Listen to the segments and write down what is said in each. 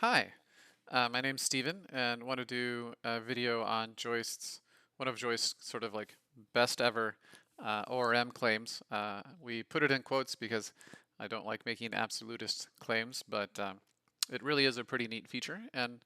Hi, my name's Steven and want to do a video on Joist's, one of Joist's sort of like best ever ORM claims. We put it in quotes because I don't like making absolutist claims, but it really is a pretty neat feature, and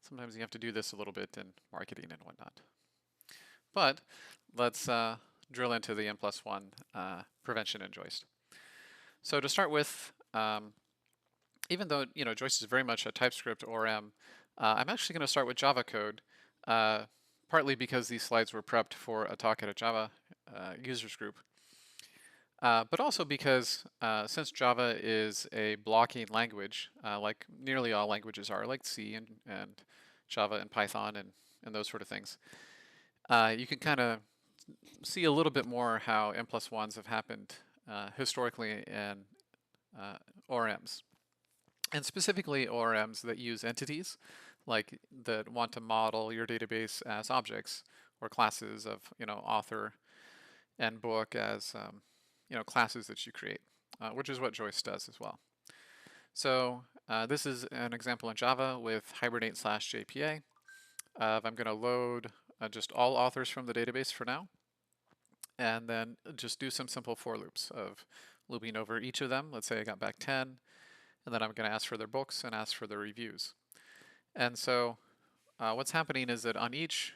sometimes you have to do this a little bit in marketing and whatnot. But let's drill into the N+1 prevention in Joist. So to start with, even though Joist is very much a TypeScript ORM, I'm actually going to start with Java code, partly because these slides were prepped for a talk at a Java users group, but also because since Java is a blocking language, like nearly all languages are, like C and Java and Python and those sort of things, you can kind of see a little bit more how N+1s have happened historically in ORMs. And specifically ORMs that use entities, like that want to model your database as objects or classes of, author and book as, classes that you create, which is what Joist does as well. So this is an example in Java with hibernate/JPA. I'm going to load just all authors from the database for now, and then just do some simple for loops of looping over each of them. Let's say I got back 10, and then I'm going to ask for their books and ask for their reviews. And so what's happening is that on each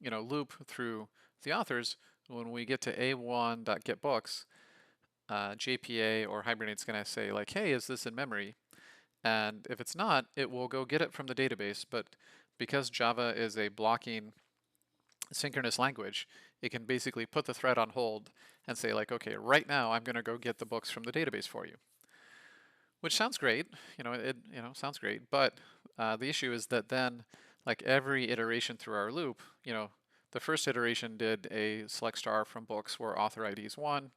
loop through the authors, when we get to a1.getBooks, JPA or Hibernate's going to say like, hey, is this in memory? And if it's not, it will go get it from the database. But because Java is a blocking synchronous language, it can basically put the thread on hold and say like, okay, right now I'm going to go get the books from the database for you. Which sounds great, it sounds great, but the issue is that then, like every iteration through our loop, the first iteration did a select star from books where author ID is 1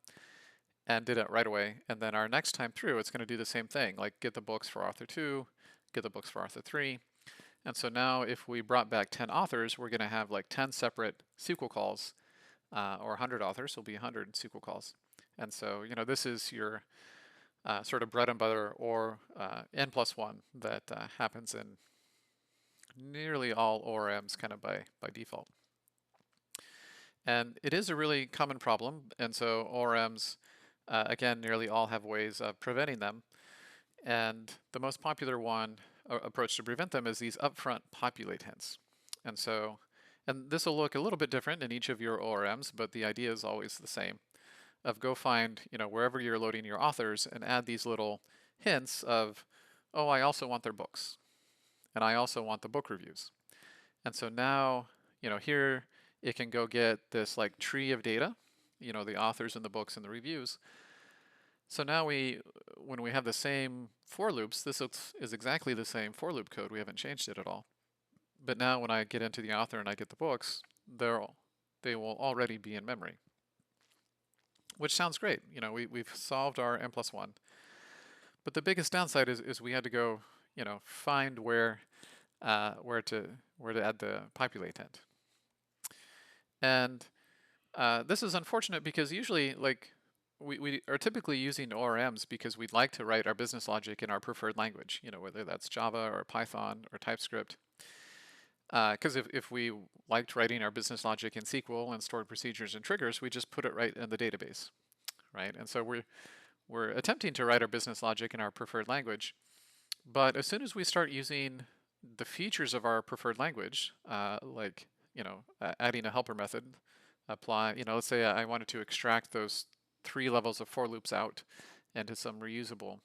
and did it right away, and then our next time through it's going to do the same thing, like get the books for author 2, get the books for author 3, and so now if we brought back 10 authors, we're going to have like 10 separate SQL calls, or 100 authors will be 100 SQL calls. And so, this is your sort of bread and butter, or N+1 that happens in nearly all ORMs kind of by default. And it is a really common problem, and so ORMs, again, nearly all have ways of preventing them. And the most popular approach to prevent them is these upfront populate hints. And so, and this will look a little bit different in each of your ORMs, but the idea is always the same. Of go find, wherever you're loading your authors and add these little hints of, oh, I also want their books. And I also want the book reviews. And so now, here it can go get this like tree of data, the authors and the books and the reviews. So now when we have the same for loops, this is exactly the same for loop code. We haven't changed it at all. But now when I get into the author and I get the books, they will already be in memory. Which sounds great. We've solved our N+1. But the biggest downside is we had to go, find where to add the populate hint. And this is unfortunate because usually, like, we are typically using ORMs because we'd like to write our business logic in our preferred language, whether that's Java or Python or TypeScript. Because if we liked writing our business logic in SQL and stored procedures and triggers, we just put it right in the database, right? And so we're attempting to write our business logic in our preferred language, but as soon as we start using the features of our preferred language, like adding a helper method, let's say I wanted to extract those 3 levels of for loops out into some reusable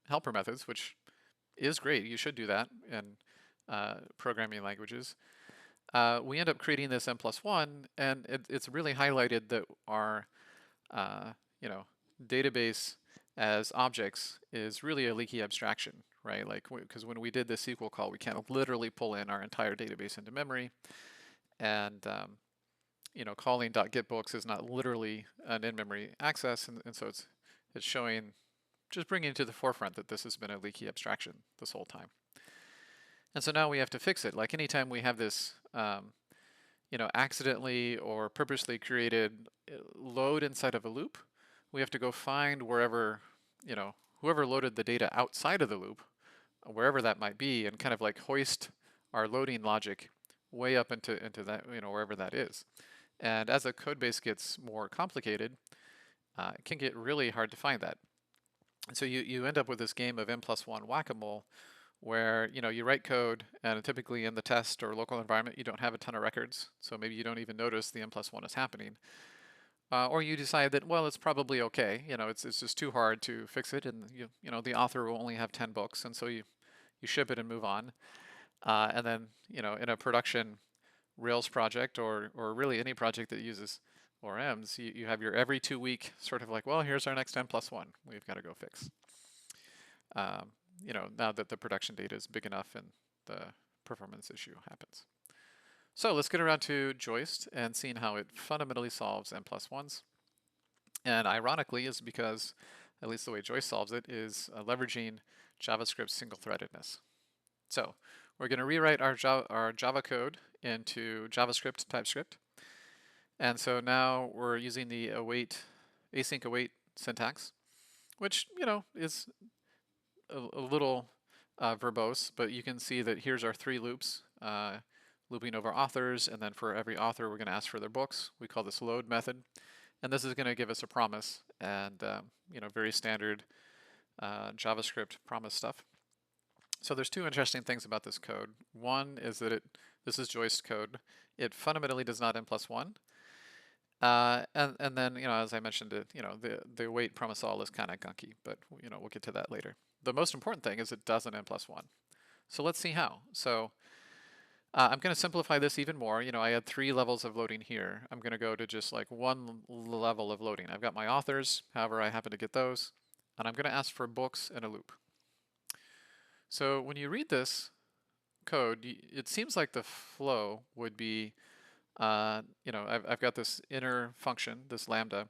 helper methods, which is great. You should do that in programming languages. We end up creating this N+1, and it's really highlighted that our database as objects is really a leaky abstraction, right? Like, because when we did this SQL call, we can't literally pull in our entire database into memory, and calling .getBooks is not literally an in-memory access, and so it's showing, just bringing to the forefront that this has been a leaky abstraction this whole time. And so now we have to fix it. Like anytime we have this, accidentally or purposely created load inside of a loop, we have to go find wherever, whoever loaded the data outside of the loop, wherever that might be, and kind of like hoist our loading logic way up into that, wherever that is. And as the code base gets more complicated, it can get really hard to find that. And so you end up with this game of N+1 whack-a-mole where you write code, and typically in the test or local environment you don't have a ton of records, so maybe you don't even notice the N+1 is happening. Or you decide that, well, it's probably okay, it's just too hard to fix it, and the author will only have 10 books, and so you ship it and move on. And then in a production Rails project, or really any project that uses ORMs, you have your every 2-week sort of like, well, here's our next N+1 we've got to go fix. Now that the production data is big enough and the performance issue happens. So let's get around to Joist and seeing how it fundamentally solves N+1s. And ironically is because, at least the way Joist solves it, is leveraging JavaScript's single-threadedness. So we're going to rewrite our Java code into JavaScript TypeScript. And so now we're using the async await syntax, which, is a little verbose, but you can see that here's our 3 loops, looping over authors, and then for every author we're going to ask for their books. We call this load method, and this is going to give us a promise, and very standard JavaScript promise stuff. So there's 2 interesting things about this code. One is that this is Joist code. It fundamentally does not N+1. And then, as I mentioned, the await promise all is kind of gunky, but we'll get to that later. The most important thing is it doesn't N+1. So let's see how. So I'm going to simplify this even more. I had 3 levels of loading here. I'm going to go to just like 1 level of loading. I've got my authors, however I happen to get those, and I'm going to ask for books in a loop. So when you read this code, it seems like the flow would be, I've got this inner function, this lambda.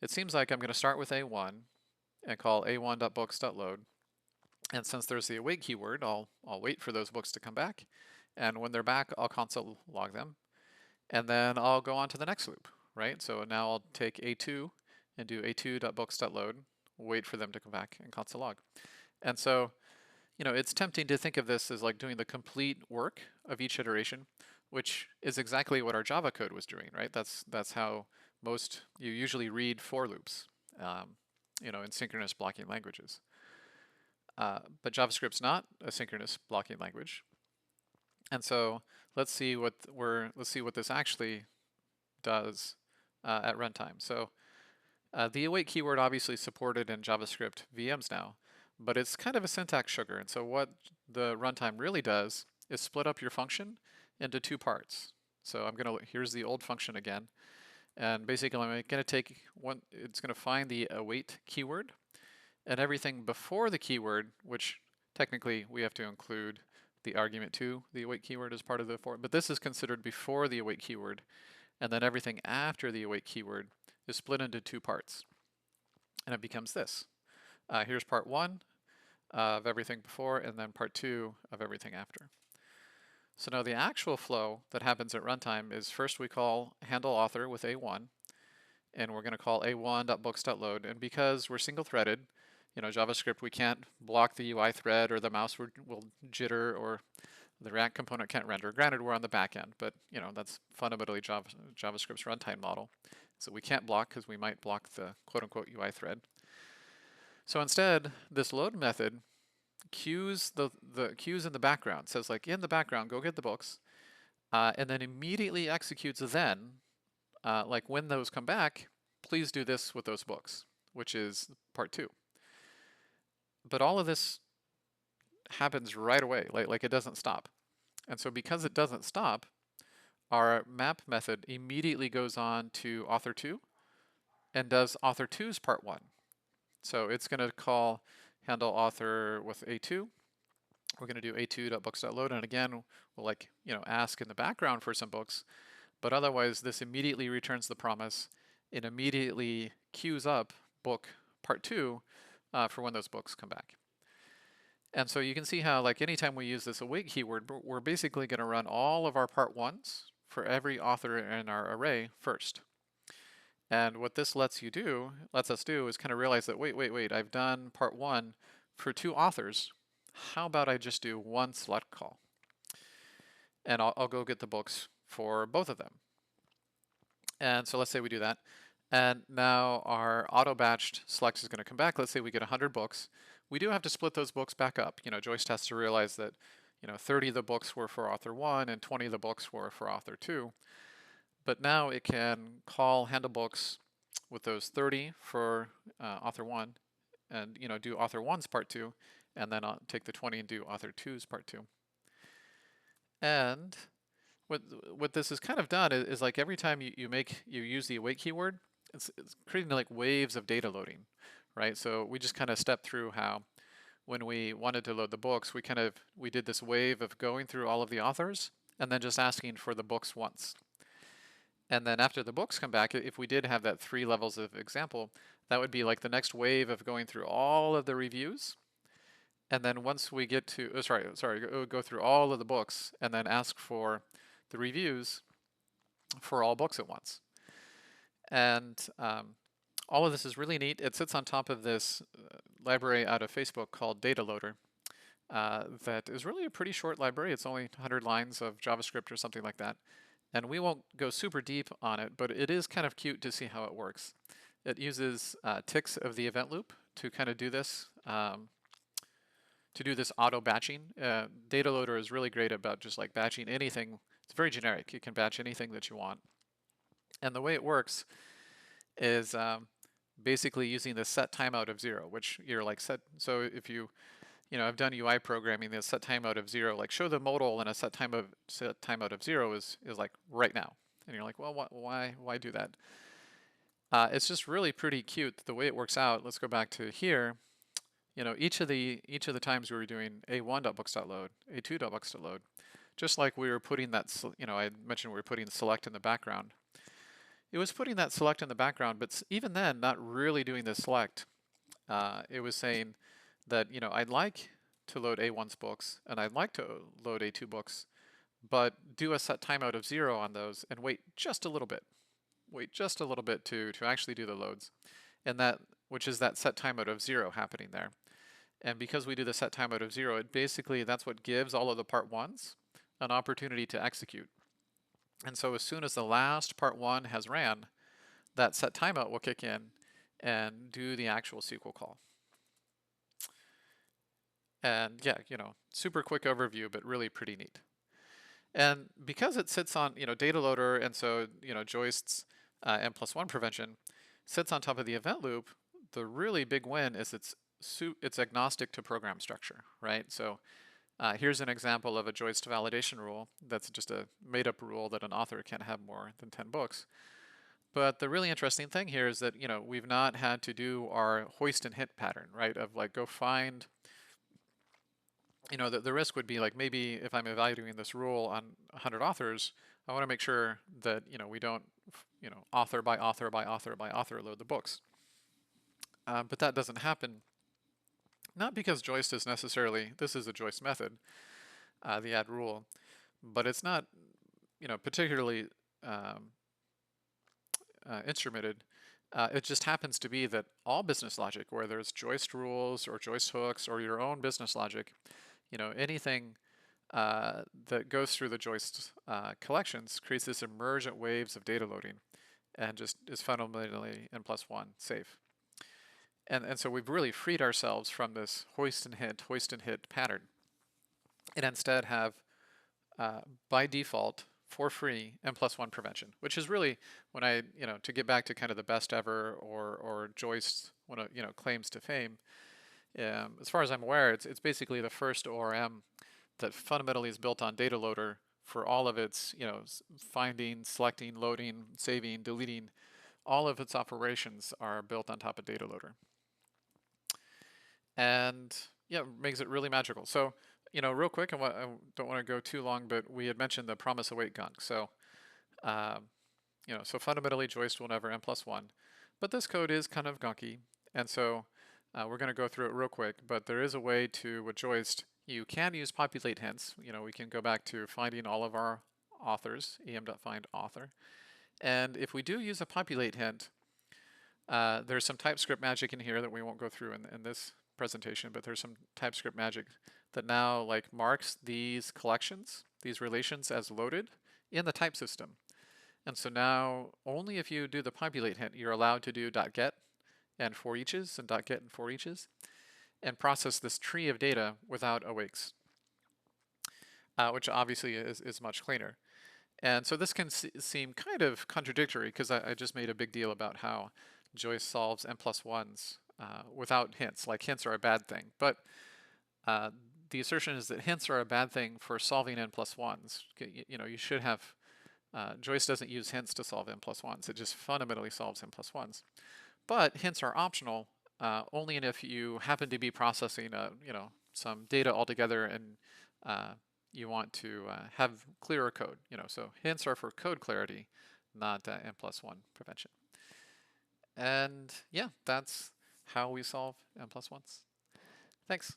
It seems like I'm going to start with A1 and call a1.books.load. And since there's the await keyword, I'll wait for those books to come back. And when they're back, I'll console log them. And then I'll go on to the next loop, right? So now I'll take A2 and do a2.books.load, wait for them to come back and console log. And so, it's tempting to think of this as like doing the complete work of each iteration, which is exactly what our Java code was doing, right? That's how you usually read for loops, in synchronous blocking languages. But JavaScript's not a synchronous blocking language, and so let's see what this actually does at runtime. So the await keyword obviously supported in JavaScript VMs now, but it's kind of a syntax sugar. And so what the runtime really does is split up your function into 2 parts. So here's the old function again, and basically I'm going to take one. It's going to find the await keyword, and everything before the keyword, which technically we have to include the argument to the await keyword as part of the for, but this is considered before the await keyword, and then everything after the await keyword is split into 2 parts, and it becomes this. Here's part 1 of everything before, and then part 2 of everything after. So now the actual flow that happens at runtime is first we call handle author with A1, and we're going to call a1.books.load, and because we're single-threaded, JavaScript, we can't block the UI thread, or the mouse will jitter, or the React component can't render. Granted, we're on the back end, but that's fundamentally JavaScript's runtime model. So we can't block because we might block the quote-unquote UI thread. So instead, this load method queues the queues in the background. Says like, in the background, go get the books, and then immediately executes then, like when those come back, please do this with those books, which is part 2. But all of this happens right away, like it doesn't stop. And so because it doesn't stop, our map method immediately goes on to author 2 and does author 2's part 1. So it's going to call handle author with A2. We're going to do a2.books.load, and again, we'll ask in the background for some books, but otherwise this immediately returns the promise. It immediately queues up book part 2 for when those books come back. And so you can see how anytime we use this await keyword, we're basically going to run all of our part 1s for every author in our array first. And what this lets us do is kind of realize that, wait, I've done part one for two authors. How about I just do one select call? And I'll go get the books for both of them. And so let's say we do that. And now our auto-batched select is going to come back. Let's say we get 100 books. We do have to split those books back up. Joist has to realize that 30 of the books were for author 1 and 20 of the books were for author 2. But now it can call handle books with those 30 for author 1 and do author 1's part 2, and then I'll take the 20 and do author 2's part 2. And what this has kind of done is like every time you use the await keyword, it's creating like waves of data loading, right? So we just kind of stepped through how when we wanted to load the books, we did this wave of going through all of the authors and then just asking for the books once. And then after the books come back, if we did have that 3 levels of example, that would be like the next wave of going through all of the reviews. And then once we get to, go through all of the books and then ask for the reviews for all books at once. And all of this is really neat. It sits on top of this library out of Facebook called Data Loader. That is really a pretty short library. It's only 100 lines of JavaScript or something like that. And we won't go super deep on it, but it is kind of cute to see how it works. It uses ticks of the event loop to kind of do this, auto batching. Data Loader is really great about just like batching anything. It's very generic. You can batch anything that you want. And the way it works is basically using the set timeout of 0, which you're like set. So if I've done UI programming, the set timeout of 0, like show the modal and a set timeout of 0 is like right now. And you're like, well, why do that? It's just really pretty cute the way it works out. Let's go back to here. Each of the times we were doing a1.books.load, a2.books.load, just like we were putting that, I mentioned we were putting select in the background. It was putting that select in the background, but even then, not really doing the select. It was saying that, I'd like to load A1's books and I'd like to load A2 books, but do a set timeout of 0 on those and wait just a little bit. Wait just a little bit to actually do the loads. And which is that set timeout of 0 happening there. And because we do the set timeout of 0, that's what gives all of the part 1s an opportunity to execute. And so as soon as the last part 1 has ran, that set timeout will kick in and do the actual SQL call. And yeah, super quick overview, but really pretty neat. And because it sits on, data loader, and so, Joist's N+1 prevention sits on top of the event loop, the really big win is it's agnostic to program structure, right? So here's an example of a Joist validation rule that's just a made-up rule that an author can't have more than 10 books. But the really interesting thing here is that, we've not had to do our hoist and hit pattern, right? Of like go find, the risk would be like maybe if I'm evaluating this rule on 100 authors, I want to make sure that, we don't, author by author by author by author load the books. But that doesn't happen. Not because Joist is necessarily, this is a Joist method, the add rule, but it's not, particularly instrumented. It just happens to be that all business logic, whether it's Joist rules or Joist hooks or your own business logic, anything that goes through the Joist collections creates this emergent waves of data loading and just is fundamentally N+1 safe. And so we've really freed ourselves from this hoist and hit pattern, and instead have, by default, for free, N+1 prevention, which is really when to get back to kind of the best ever or Joist claims to fame. As far as I'm aware, it's basically the first ORM that fundamentally is built on data loader for all of its finding, selecting, loading, saving, deleting. All of its operations are built on top of data loader. And yeah, makes it really magical. So, real quick, I don't want to go too long, but we had mentioned the promise await gunk. So, so fundamentally Joist will never N+1, but this code is kind of gunky. And so we're going to go through it real quick, but there is a way to, with Joist, you can use populate hints. We can go back to finding all of our authors, em.find author. And if we do use a populate hint, There's some TypeScript magic in here that we won't go through in this presentation, but there's some TypeScript magic that now like marks these collections, these relations as loaded in the type system. And so now only if you do the populate hint, you're allowed to do .get and for eaches and .get and for eaches and process this tree of data without awakes, which obviously is much cleaner. And so this can seem kind of contradictory because I just made a big deal about how Joist solves N+1s without hints, like hints are a bad thing. But the assertion is that hints are a bad thing for solving N+1s. You know, you should have, Joist doesn't use hints to solve N+1s. It just fundamentally solves N+1s. But hints are optional only if you happen to be processing, you know, some data altogether and you want to have clearer code. You know, so hints are for code clarity, not N+1 prevention. And yeah, that's how we solve N+1s. Thanks.